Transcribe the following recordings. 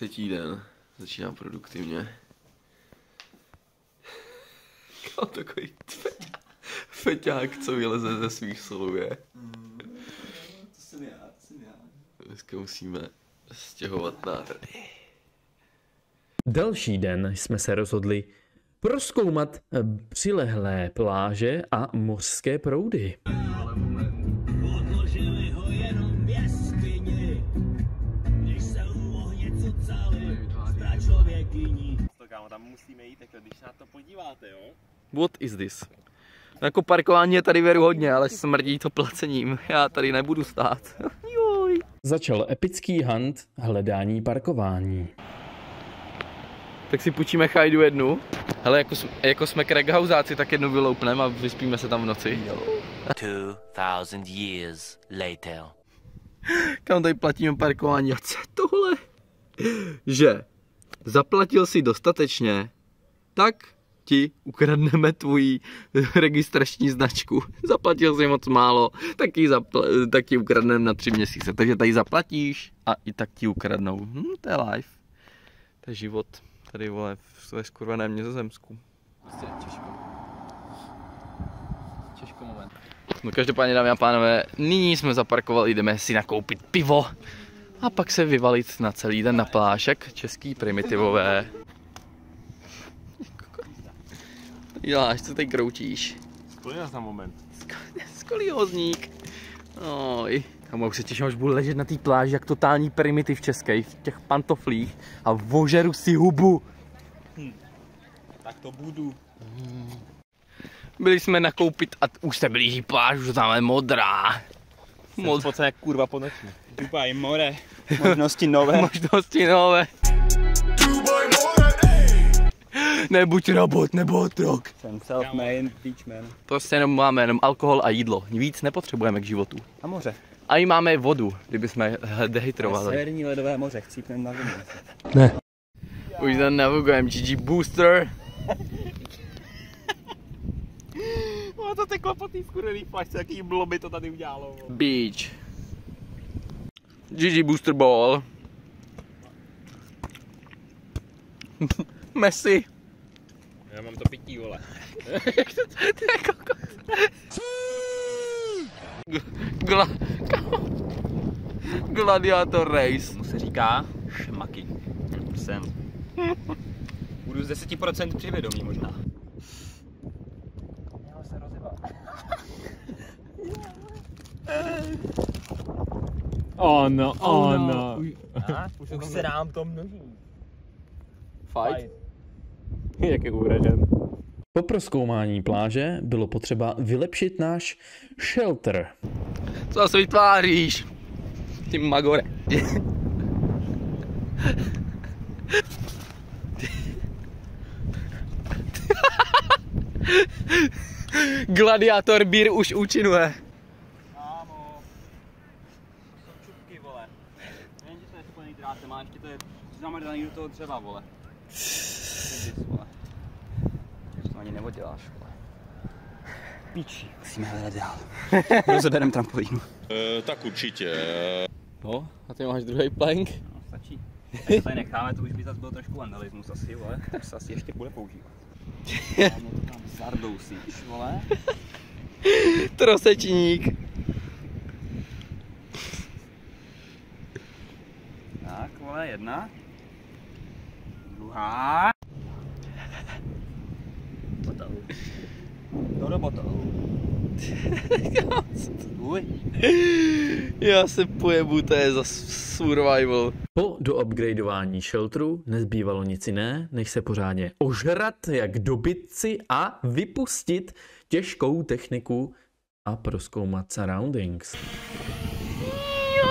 Třetí den. Začínám produktivně. Kámo, takový feťák, co vyleze ze svých soluje. To jsem já. Dneska musíme stěhovat náhrady. Další den jsme se rozhodli prozkoumat přilehlé pláže a mořské proudy. Odložili ho jenom v jeskyni, když se u ohně cucali, zda člověkyní. To kámo, tam musíme jít, jako když se na to podíváte, jo? What is this? Jako parkování je tady věruhodně, ale smrdí to placením. Já tady nebudu stát. Joj. Začal epický hunt hledání parkování. Tak si půjčíme chajdu jednu. Hele, jako jsme Craighousáci, tak jednu vyloupneme a vyspíme se tam v noci. 2000 years later. Kam tady platíme parkování? A co je tohle? Že zaplatil si dostatečně, tak ti ukradneme tvoji registrační značku. Zaplatil si moc málo, tak ti ukradneme na 3 měsíce. Takže tady zaplatíš a i tak ti ukradnou. To je life. To je život. Tady vole ve skurveném Nizozemsku. Prostě těžko moment. No každopádně, dámy a pánové, nyní jsme zaparkovali, jdeme si nakoupit pivo a pak se vyvalit na celý den na pláž, jak český primitivové. Děláš, co tady kroutíš? Skolíš na moment. Skoliózník. Oj. Kamu, už se těším, až budu ležet na té pláži jak totální primitiv český, v těch pantoflích a vožeru si hubu. Tak to budu. Byli jsme nakoupit a už se blíží pláž, už tam je modrá. Jsem jak kurva po noci. Dubaj, more, možnosti nové. Možnosti nové. Nebuď robot, nebo otrok. Jsem self-made beachman. Prostě jenom máme jenom alkohol a jídlo. Víc nepotřebujeme k životu. A moře. A i máme vodu, kdyby jsme dehydrovali. Severní ledové moře, chcípnem na zemi. Ne. Už tam navugujeme GG Booster. No to teklo po té skurvený flašce, jaký bloby to tady udělalo. Beach. GG Booster Ball. Messi. Já mám to pití, vole. Gladiator Race. Mu se říká šmaky. Jsem. Budu z 10% přivědomí možná. Mělo se rozjebat. Ono. Už se nám to množí. Fight. Jak je uražen. Po prozkoumání pláže bylo potřeba vylepšit náš shelter. Co se vytváříš? Ty magore. Gladiator beer už účinuje. Kámo. To jsou čupky, vole. Nevím, že to je spojený drátem, ale ještě to je zamrdaný do toho dřeva, vole. Vole. To ani neodděláš, vole. Píči. Musíme hledat dál. Rozeberem trampolínu. Tak určitě. No, a ty máš druhý plank. No, stačí. Tak to tady necháme, to už by zase byl trošku vandalismus asi, vole. To se asi ještě bude používat. Kámo, to tam zardousíš, vole. Trosečník. Tak, vole, jedna. Druhá. Botahu. Do botahu. Uj. Já se pojebu, to je za survival. Po doupgradeování shelteru nezbývalo nic jiné, než se pořádně ožrat jak dobytci a vypustit těžkou techniku a prozkoumat surroundings.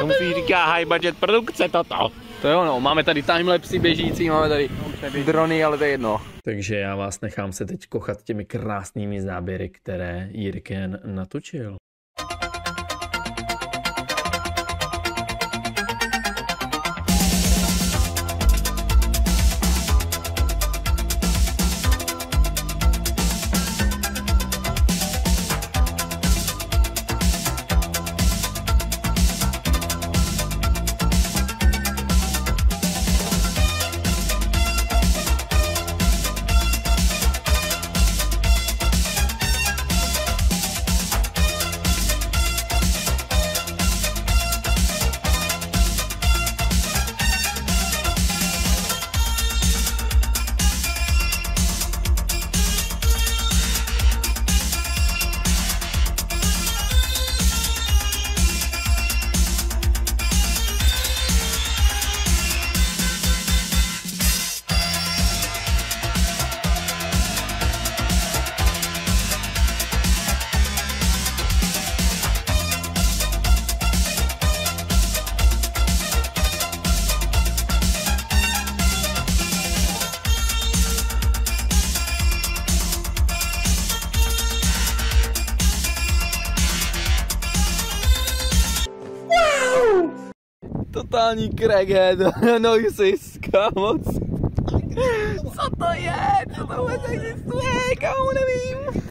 Tomu si říká high budget produkce toto. To je ono, máme tady timelapsy běžící, máme tady drony, ale to je jedno. Takže já vás nechám se teď kochat těmi krásnými záběry, které Jirken natočil. Totální crackhead, no jsi kámoc. Co to je? Co to vůbec existuje? Kámo, nevím.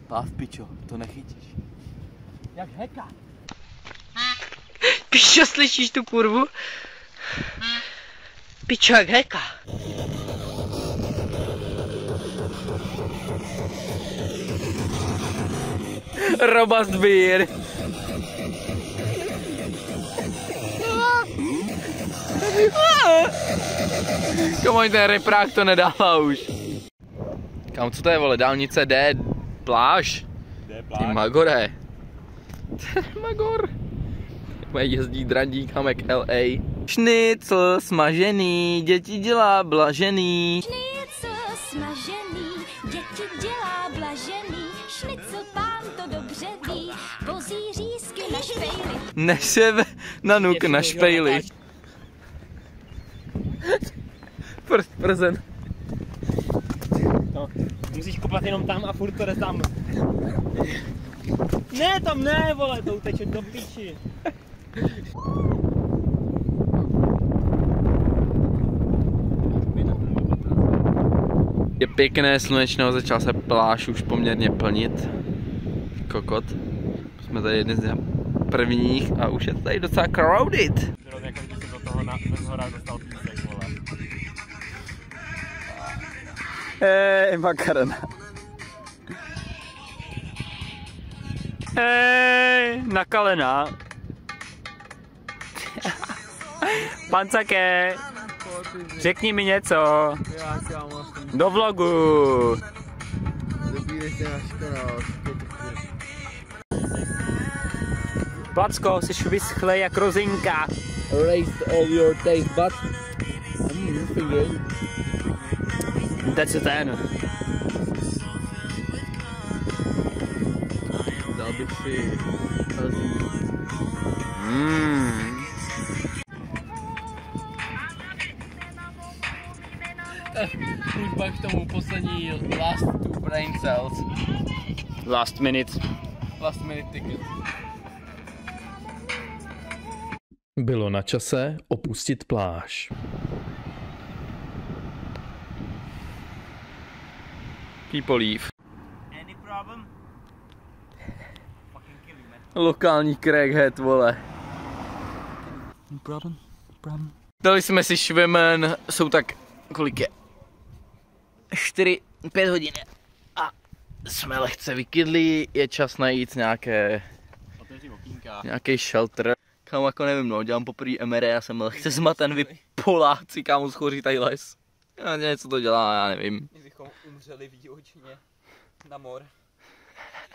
Páv pičo, to nechytíš. Jak heka. Pičo, slyšíš tu kurvu? Pičo, jak heka. Robust beer. Komu ten reprák to nedává už. Kam, co to je, vole, dálnice D, pláž? Ty Magore. Magor. Jak jezdí drandík hamek LA. Šnicl smažený, děti dělá blažený. Šnicl smažený, děti dělá blažený. Šnicl pán to dobře ví, vozí řízky na špejli. Nese na nuk na špejli. First present. No, musíš kopat jenom tam a furt to jde tam. Ne, tam ne, vole, to uteče do piči. Je pěkné, slunečného, začal se pláž už poměrně plnit. Kokot. Jsme tady jedni z prvních a už je tady docela crowded. Bylo jako když se do toho bez hora dostal písek, vole. Hej, makarena. Hej, nakalená. Pancake, řekni mi něco. Do vlogu. Placko, jsi vyschlej jak rozinka. Erased all your taste buds. Teď se ten. Dal bych si Už pak k tomu poslední last two brain cells. Last minute. Last minute ticket. Bylo na čase opustit pláž. People leave. Any problem? Fucking kill you, man. Lokální crackhead, vole. Problem? Dali jsme si švemen, jsou tak, kolik je? 4-5 hodin a jsme lehce vykydlí, je čas najít nějaký shelter. Kámo, jako nevím, no, dělám poprvé MRE, já jsem lehce zmaten, vy Poláci, kámo, schoří tady les. Já něco to dělá, já nevím. Kdybychom umřeli v divočině na mor.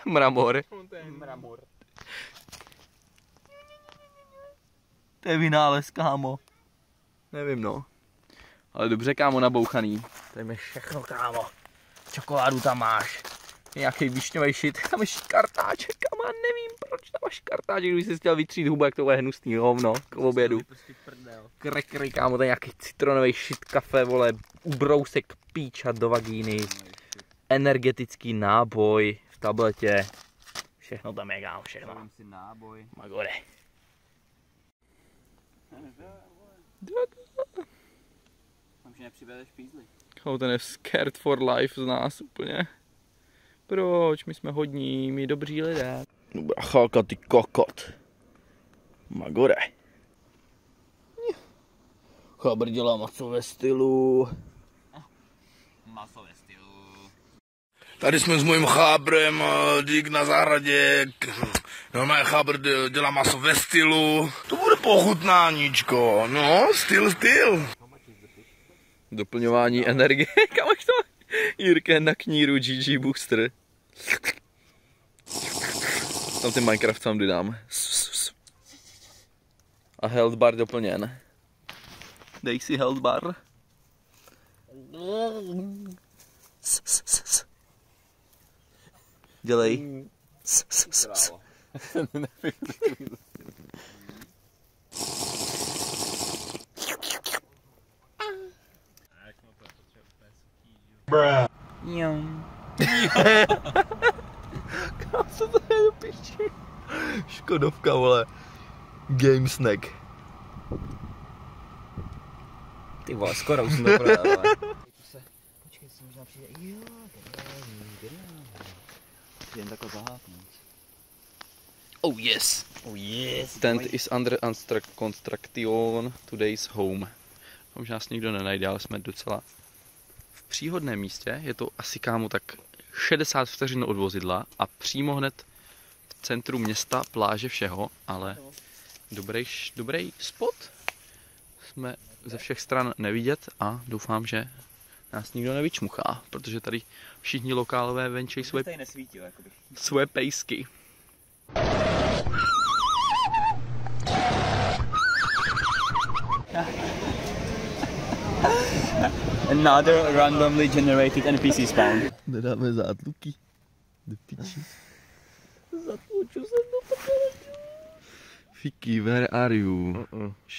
Mramor. Mramor. To je vynález, kámo. Nevím, no. Ale dobře, kámo, nabouchaný. Tady je všechno, kámo. Čokoládu tam máš. Nějaký višňový shit. Tam je škartáček, kámo, já nevím, proč tam máš škartáček, když jsi chtěl vytřít hubu, jak to bude hnusný hovno k obědu. Krekry, kámo, to je nějaký citronový shit, kafe, vole, ubrousek píčat do vagíny. Energetický náboj v tabletě. Všechno tam je, kámo, všechno. Magore. Už nepřivedeš pízly. Kámo, ten je scared for life z nás úplně. Proč? My jsme hodní, my dobří lidé. No brachalka, ty kokot. Magore. Chabr dělá maso ve stylu. Maso ve stylu. Tady jsme s mojím chábrem, dík na zahradě. Normálně chábr dělá maso ve stylu. To bude pochutnáníčko, no, styl. Doplňování energie. Kam až to? Jirke na kníru GG Booster. Tam ten Minecraft sám dodám. A health bar doplněn. Dej si health bar. Dělej. Kam se to je do piči? Škodovka, vole. Game snack. Ty vole, skoro už jsem to prodal, ale. Počkej, si možná přijde. Jo, jen takhle zahápnout. Oh yes. Oh yes. Tent is under construction, today's home. Už nás nikdo nenajde, ale jsme docela v příhodném místě. Je to asi kámo tak 60 vteřin od vozidla a přímo hned v centru města, pláže, všeho, ale dobrý spot. Jsme ze všech stran nevidět a doufám, že nás nikdo nevyčmuchá, protože tady všichni lokálové venčejí svoje pejsky. Another randomly generated NPC spawn. Nedáme zátluky. Do piči. Zatluču se do prdele. Vicky, where are you?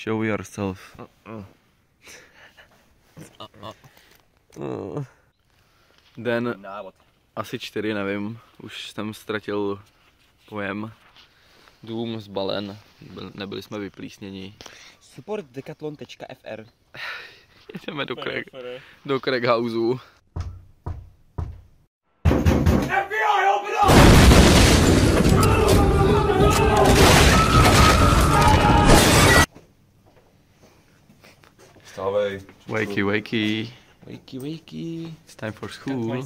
Show yourself. Den asi 4, nevím. Už jsem ztratil pojem. Dům zbalen. Nebyli jsme vyplísněni. Support decathlon.fr. Jdeme do Craighouseu. FBI, open up! Vstávej. Wakey, wakey. Wakey, wakey. It's time for school.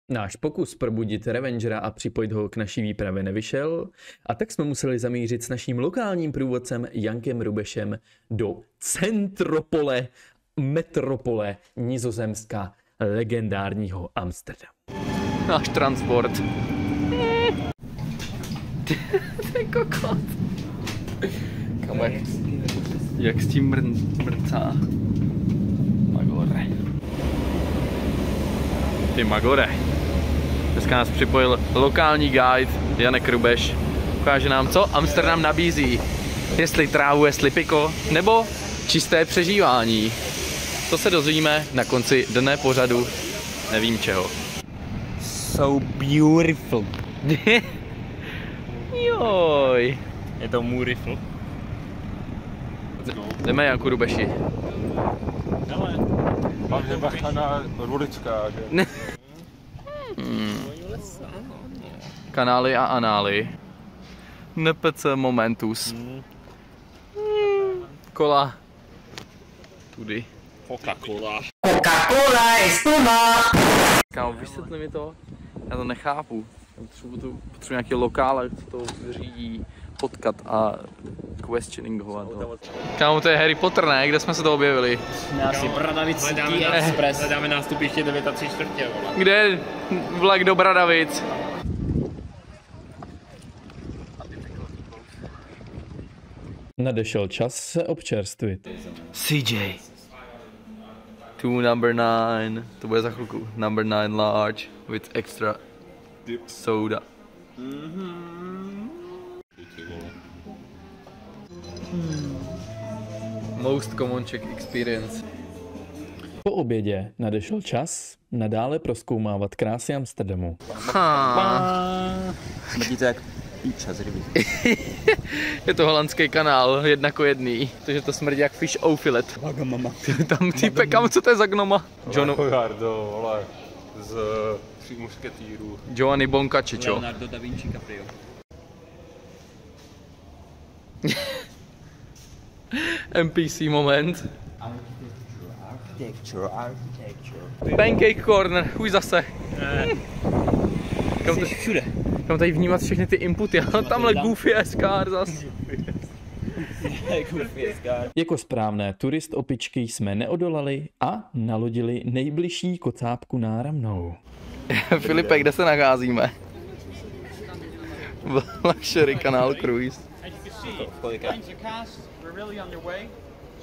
Náš pokus probudit Revengera a připojit ho k naší výpravě nevyšel, a tak jsme museli zamířit s naším lokálním průvodcem Jankem Rubešem do centropole, metropole Nizozemska, legendárního Amsterdamu. Náš transport. Ten kokot. Kamo, jak s tím mrcá. Magore. Ty Magore. Dneska nás připojil lokální guide Janek Rubeš. Ukáže nám, co Amsterdam nabízí. Jestli trávu, jestli piko, nebo čisté přežívání. To se dozvíme na konci dne pořadu nevím čeho. So beautiful. Joj. Je to beautiful. Jdeme, Janku Rubeši. Hlavně bacha na rulická, že? Kanály a anály. Nepece momentus. Kola. Tudy. Coca-Cola. Kámo, vysvětli mi to. Já to nechápu. Potřebuji nějaký lokál, co to vyřídí, potkat a questioningovat. Kámo, to je Harry Potter, ne? Kde jsme se to objevili? Asi Bradavic City Express. Hledáme nástupiště 9:03, vole. Kde je vlak do Bradavic? Nadešel čas se občerstvit. CJ. To number 9. To bude za chvilku. Number 9 large with extra soda. Most common Czech experience. Po obědě nadešel čas nadále prozkoumávat krásy Amsterdamu. Smrdí to jak píča z ryby. Je to holandský kanál, 1:1, takže to smrdí jak fish au filet. Wagamama. Tam týpek, kam, co to je za gnoma? Leonardo, vole, z Tří mušketýrů. Giovanni Boncaccio. Leonardo da Vinci Caprio. NPC moment. Architecture. Pancake corner, už zase. Jsi všude. Kam tady vnímat všechny ty inputy, a tamhle Goofy Car zas. Jako správné turist opičky jsme neodolali a nalodili nejbližší kocápku náramnou. Filipe, kde se nacházíme? V Luxury Canal Cruise.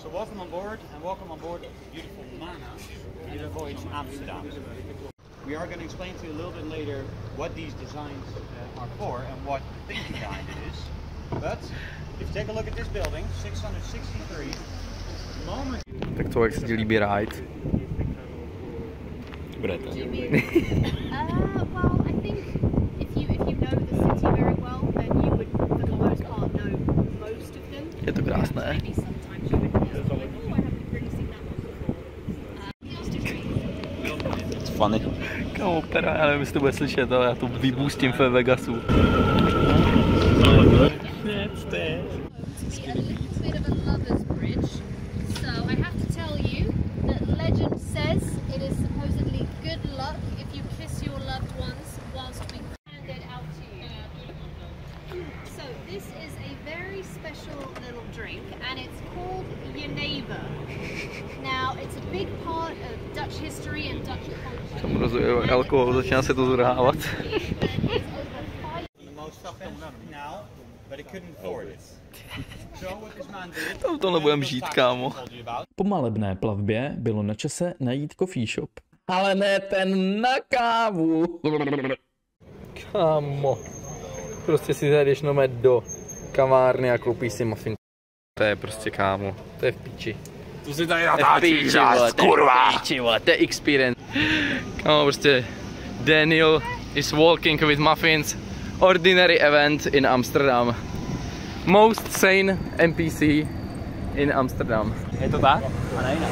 So welcome on board beautiful Mana, beautiful voyage to Amsterdam. We are going to explain to you a little bit later what these designs are for and what the thinking behind it is. But if you take a look at this building, 663, the moment... Tak to, jak se ti líbí ride. Bude to. Well, I think if you know the city very well, then you would, for the most part, know most of them. Je to krásné. Maybe sometimes you would be like, oh, I haven't really seen that one before. It's funny. Kámo, opera, já nevím, jestli to bude slyšet, ale já to vybůstím v Vegasu. Alkohol, začíná se to zvrhávat. Tam to nebudem žít, kámo. Po malebné plavbě bylo na čase najít coffee shop. Ale ne ten na kávu. Kámo. Prostě si zajdeš do kavárny a koupíš si muffin. To je prostě, kámo. To je v píči. To si tady natáčíš, kurva! To je experience. Kámo, prostě Daniel is walking with muffins. Ordinary event in Amsterdam. Most sane NPC in Amsterdam. Je to tak? A ne jinak.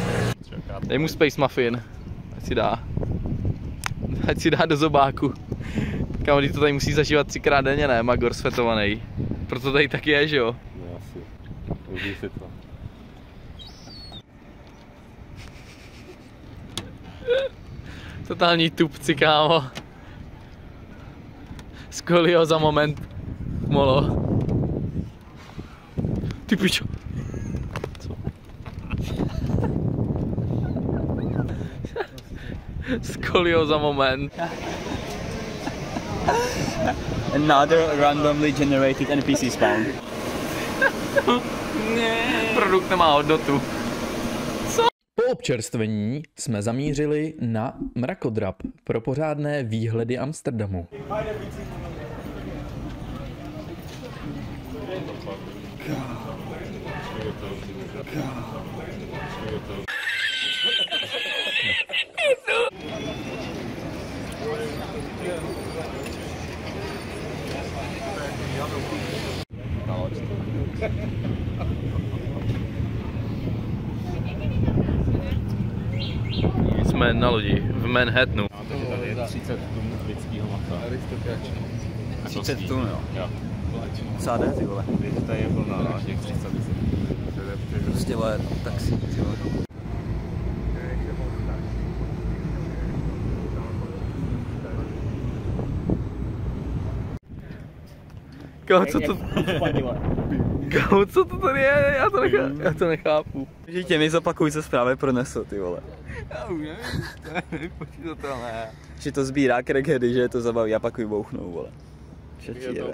Dej mu space muffin. Ať si dá. Ať si dá do zobáku. Kámo, to tady musí zažívat 3krát denně, ne? Magor svetovaný. Proto tady tak je, že jo? No asi. Užij si to. Totální tupci, kámo. Skolio za moment. Molo. Ty pičo. Co? Skolio za moment. Another randomly generated NPC spawn. Produkt nemá hodnotu. Po občerstvení jsme zamířili na mrakodrap pro pořádné výhledy Amsterdamu. Jsme na lodi v Manhattanu. Tady je 30 tun lidského masa. 30 tun, jo. Co jde, ty vole? Tady je plná, těch 30. Prostě vole, taxi, ty vole. Kámo, co to... Kámo, co to tady je? Já to nechápu. Že tě mi zopakuj, co zprávě pronesl, ty vole. Já už nevím, nepočítatelné. Že to sbírá crackheady, že to zabaví a pak vybouchnou, vole. Šetří jebe.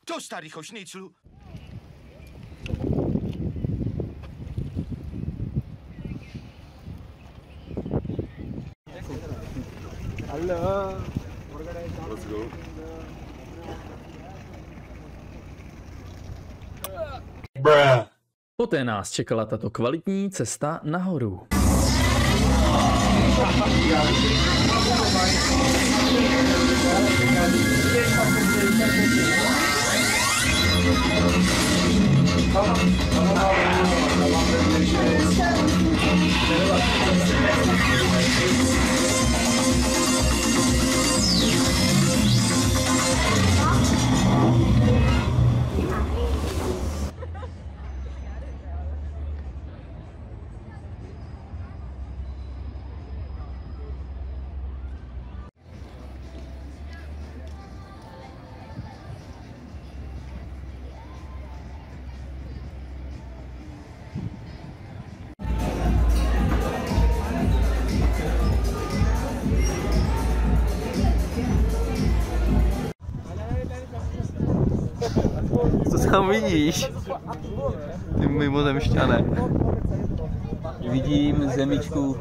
To starýho šniclu. Hello. Let's go. Poté nás čekala tato kvalitní cesta nahoru. Co tam vidíš? Ty mimozemšťané. Vidím zemičku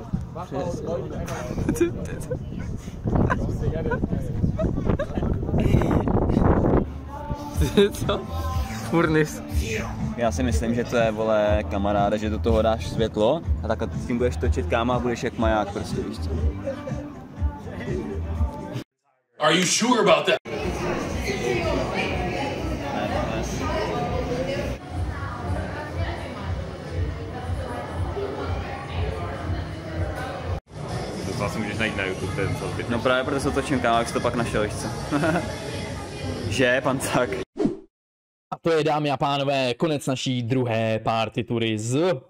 přes... Co? furnis. Já si myslím, že to je, vole, kamaráde, že do toho dáš světlo a takhle s tím budeš točit, kámo, a budeš jak maják prostě, víš co. Are you sure about that? To asi můžeš najít na YouTube, to je docela zbytečný. No právě proto se točím, kámo, jak jsi to pak našel, víš co. Že, pancák. A to je, dámy a pánové, konec naší druhé party tury z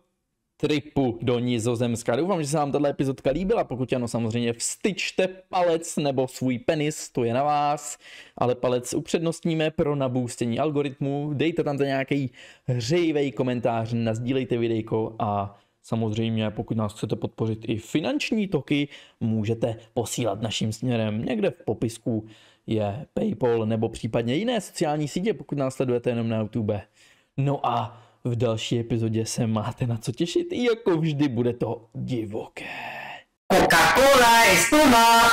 tripu do Nizozemska. Doufám, že se vám tato epizodka líbila, pokud ano, samozřejmě vstyčte palec nebo svůj penis, to je na vás, ale palec upřednostníme pro nabůstění algoritmu, dejte tam nějaký hřejivý komentář, nasdílejte videjko a samozřejmě, pokud nás chcete podpořit i finanční toky, můžete posílat naším směrem. Někde v popisku je PayPal nebo případně jiné sociální sítě, pokud nás sledujete jenom na YouTube. No a v další epizodě se máte na co těšit, i jako vždy bude to divoké. Coca-Cola espuma.